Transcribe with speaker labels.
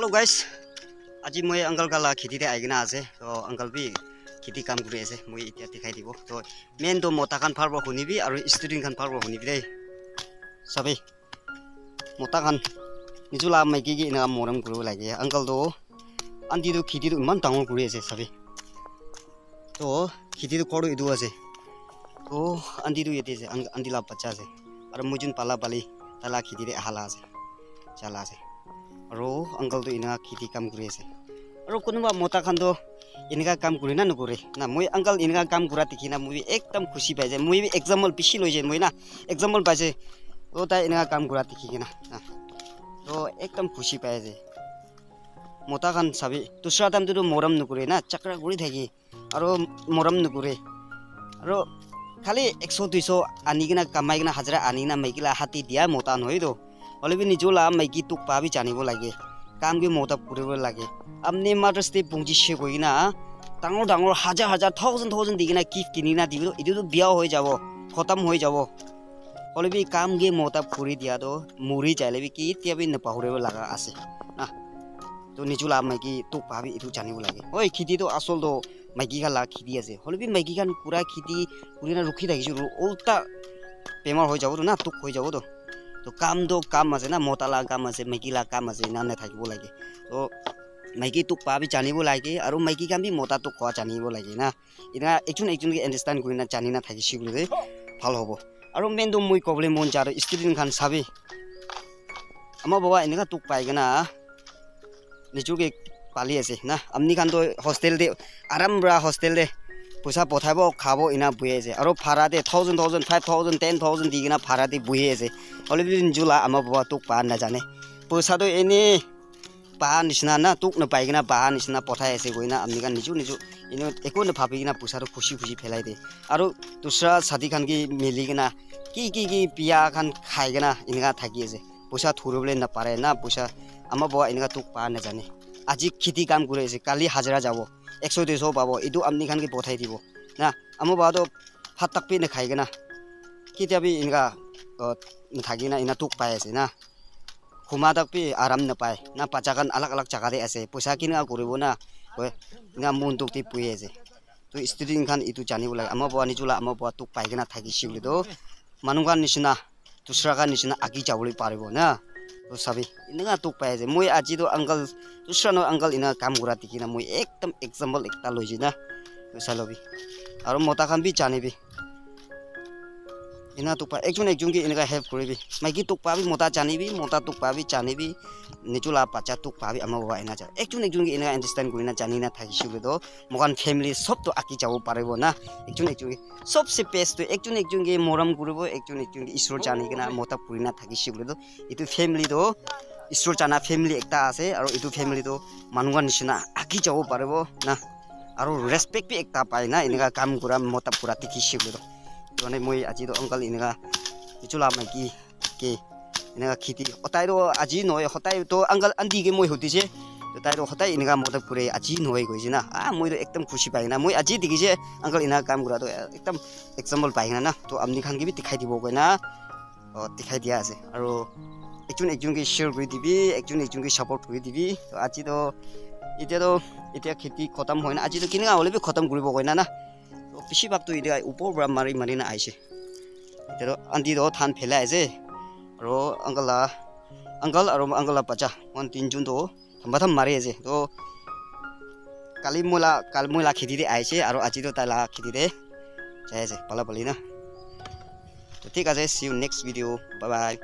Speaker 1: Hello guys, আজি মই uncle gala khiti de aigna ase to uncle bi khiti kam kuri ase moi itia dikhai dibo to main to mota kan pharbo hunibi aru student kan pharbo hunibi dei sabi mota kan nijula maiki gi na moram guru lage uncle do andi do khiti do man tangol kuri ase sabi to khiti do kodu idu ase to andi do yete ase andi la bacha ase aru mujun pala pali tala khiti de hala ase chala ase aro uncle to ina khiti kam kuri ase aro kunuba mota khan do inga kam kuri na nukure na moi uncle inga kam kura tikina moi ekdam khushi pai jai moi bi example bishi loi jai moi na example pai jai to ta inga kam kura tikina na to ekdam khushi pai jai mota khan sabi dusra tam to moram nukure na chakra guri thaki aro moram nukure aro khali 100 200 ani gina kamai gina hajra ani na maikila hati dia mota noi do olebi nijola maiki tuk pa bi janibo lage kam ge mota puribo lage amni mother's day pungji she goina tangor tangor hajar thousand digina gift kinina dibido idu to biya hoi jabo khatam hoi jabo olebi kam ge mota puri dia do muri jailebi ki tiabi na pahurebo laga ase na to nijola maiki tuk pa bi idu janibo lage oi khiti to asol do maiki khala khiti ase olebi maiki kan pura khiti purina rukhi dakisu ulta bemar hoi jabo na tuk hoi jabo to kam ase na mota la kam ase maiki la kam ase na thakibo lage to maiki tuk pa bi janibo lage aru maiki kan bi mota tuk khwa janibo lage na ina ekjun ge understand kurina jani na thaki sigule bhal hobo aru main do moi problem mon jar student khan sabi ama baba inga tuk pai gana nijuge pali ase na amni khan do hostel de aram bra hostel de pusa pothabo khabo ina buye ase aru phara de 1000 5000 10000 digina phara de buye ase olebin jula ama baba tuk pa na jane pusa do ene pa nisna na tuk na pai gina pa nisna pothai ase goina amni kan niju ino ekon bhabi gina pusa ro khushi phelai de aru dusra sadi khan gi mili gina ki piya khan khai gina inga thaki ase pusa thurobole na pare na pusa ama baba inga tuk pa na jane aji khiti kam kure ase kali hajra jabo 100 200 pabo idu amni khan gi pothai dibo na amo ba do phatak pe na khai gina kitiabi inga na thagi na ina tuk pai ase na khuma dak pe aram na pai na pachakan alak jaga de ase poisa kin ga koribo na na mun tuk ti pui ase to student khan itu jani bola amo ba ni jula amo ba tuk pai gina thagi sigli do manungan nisina dusra kan nisina agi jaboli paribo na to sabi inga tuk pai ase moi aji do uncle dusra no uncle ina kam gura tikina moi ekdam example ekta loji na salobi aru mota khan bi jani bi ina tuk pa ekjun ki inga help koribi maiki tuk pa bi mota jani bi mota tuk pa bi jani bi nijula pacha tuk pa bi ama baba ina ja ekjun ki inga understand kurina jani na thaki sigle do mogan family sob to aki jabo paribo na ekjun ki sob se best to ekjun ki moram kuribo ekjun ki isor jani gina mota purina thaki sigle do itu family do isor jana family ekta ase aru itu family do manugan nisina aki jabo paribo na aru respect bi ekta pai na inga kam kura mota pura tiki sigle do মানে মই আজি তো অঙ্কল ইনগা ইচুলা মাইকি কে ইনগা খিতি ওতাই তো আজি নয় হতাই তো অঙ্কল আন্দি কে মই হতিছে তো তাই তো হতাই ইনগা মতে পুরে আজি নয় কইছে না মই তো একদম খুশি পাই না মই আজি দেখিছে অঙ্কল ইনা কাম করা তো একদম এক্সাম্পল পাই না তো আমনি খান কি বি দেখাই দিব কই না দেখাই দিয়া আছে আর একজন কে শেয়ার করে দিবি একজন কে সাপোর্ট করে দিবি তো আজি তো এটা খেতি খতম হয় না আজি তো কিনগা হলে বি খতম কৰিব কই না পিছি ভাগটো ইদা উপৰ পৰা মাৰি না আইছে এটো আন্দি do থান ফেলা আছে আৰু আঙ্কল আৰু আঙ্কলা পাচা মন তিনজন তো থম্বাথম মাৰি আছে তো কালি মোলা খেতি দে আইছে আৰু আজি তো তালা খেতি দে যাই আছে পালা পালি না তো ঠিক আছে see you next video bye bye